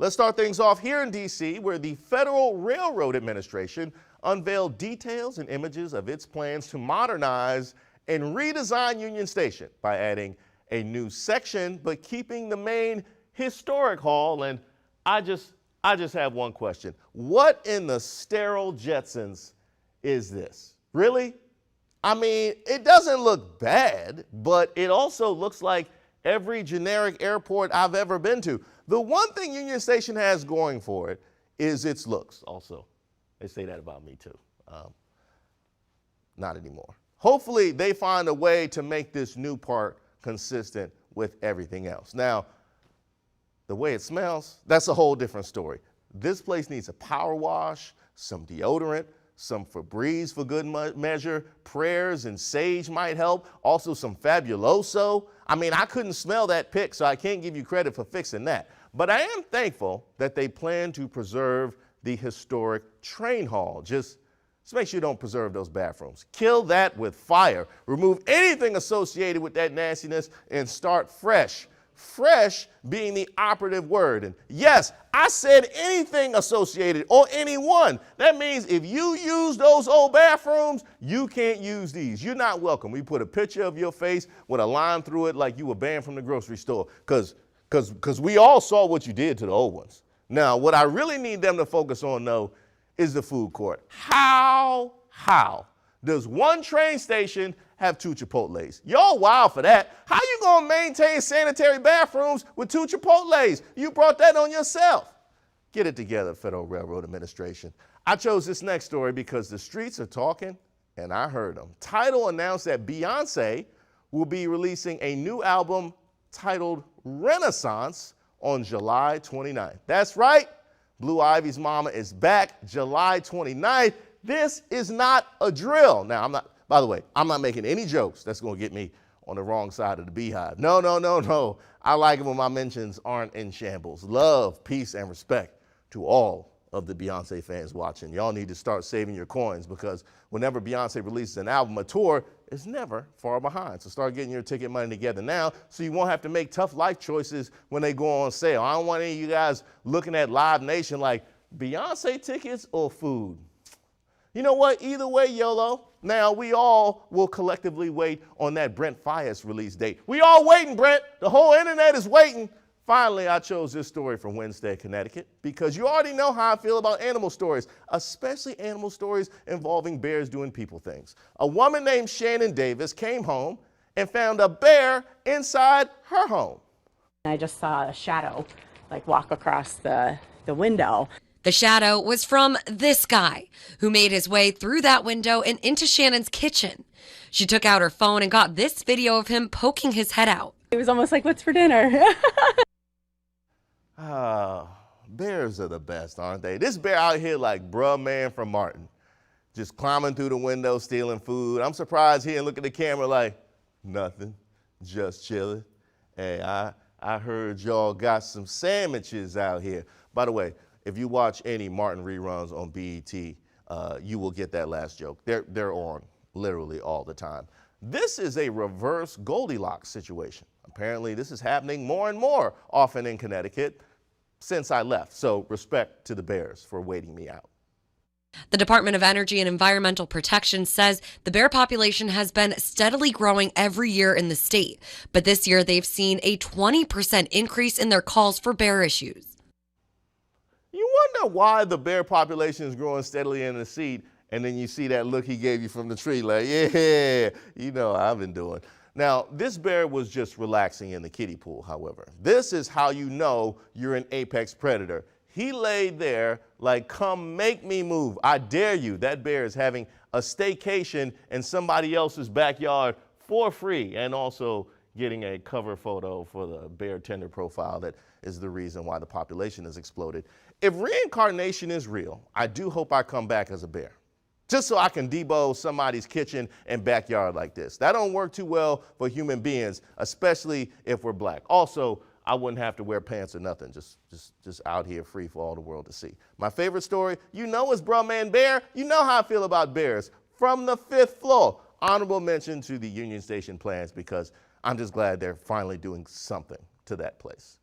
Let's start things off here in D.C., where the Federal Railroad Administration unveiled details and images of its plans to modernize and redesign Union Station by adding a new section but keeping the main historic hall. And I just have one question. What in the sterile Jetsons is this? Really? I mean, it doesn't look bad, but it also looks like every generic airport I've ever been to. The one thing Union Station has going for it is its looks also. They say that about me too. Not anymore. Hopefully they find a way to make this new part consistent with everything else. Now, the way it smells, that's a whole different story. This place needs a power wash, some deodorant, some Febreze for good measure, prayers and sage might help, also some Fabuloso. I mean, I couldn't smell that pick, so I can't give you credit for fixing that. But I am thankful that they plan to preserve the historic train hall. Just make sure you don't preserve those bathrooms. Kill that with fire. Remove anything associated with that nastiness and start fresh. Fresh being the operative word. And yes, I said anything associated or anyone. That means if you use those old bathrooms, you can't use these. You're not welcome. We put a picture of your face with a line through it like you were banned from the grocery store, because we all saw what you did to the old ones. Now, what I really need them to focus on, though, is the food court. How does one train station have 2 Chipotles? Y'all wild for that. How you gonna maintain sanitary bathrooms with 2 Chipotles? You brought that on yourself. Get it together, Federal Railroad Administration. I chose this next story because the streets are talking, and I heard them. Tidal announced that Beyonce will be releasing a new album titled Renaissance on July 29th. That's right, Blue Ivy's mama is back July 29th. This is not a drill. Now, by the way, I'm not making any jokes that's going to get me on the wrong side of the beehive. No. I like it when my mentions aren't in shambles. Love, peace, and respect to all of the Beyonce fans watching. Y'all need to start saving your coins, because whenever Beyonce releases an album, a tour is never far behind. So start getting your ticket money together now so you won't have to make tough life choices when they go on sale. I don't want any of you guys looking at Live Nation like, Beyonce tickets or food? You know what? Either way, YOLO. Now, we all will collectively wait on that Brent Faiyaz release date. We all waiting, Brent. The whole internet is waiting. Finally, I chose this story from Wednesday, Connecticut, because you already know how I feel about animal stories, especially animal stories involving bears doing people things. A woman named Shannon Davis came home and found a bear inside her home. I just saw a shadow walk across the window. The shadow was from this guy who made his way through that window and into Shannon's kitchen. She took out her phone and got this video of him poking his head out. It was almost like, what's for dinner? Bears are the best, aren't they? This bear out here like bruh man from Martin, just climbing through the window, stealing food. I'm surprised he didn't look at the camera like, nothing, just chilling. Hey, I heard y'all got some sandwiches out here. By the way, if you watch any Martin reruns on BET, you will get that last joke. They're on literally all the time. This is a reverse Goldilocks situation. Apparently, this is happening more and more often in Connecticut since I left. So respect to the bears for waiting me out. The Department of Energy and Environmental Protection says the bear population has been steadily growing every year in the state. But this year, they've seen a 20% increase in their calls for bear issues. You wonder why the bear population is growing steadily in the seed, and then you see that look he gave you from the tree, like, yeah, you know how I've been doing. Now, this bear was just relaxing in the kiddie pool, however. This is how you know you're an apex predator. He laid there like, come make me move. I dare you. That bear is having a staycation in somebody else's backyard for free, and also getting a cover photo for the bear tender profile that is the reason why the population has exploded. If reincarnation is real, I do hope I come back as a bear, just so I can debo somebody's kitchen and backyard like this. That don't work too well for human beings, especially if we're black. Also, I wouldn't have to wear pants or nothing, just out here free for all the world to see. My favorite story, you know, is Bruh Man Bear. You know how I feel about bears. From the 5th floor. Honorable mention to the Union Station plans, because I'm just glad they're finally doing something to that place.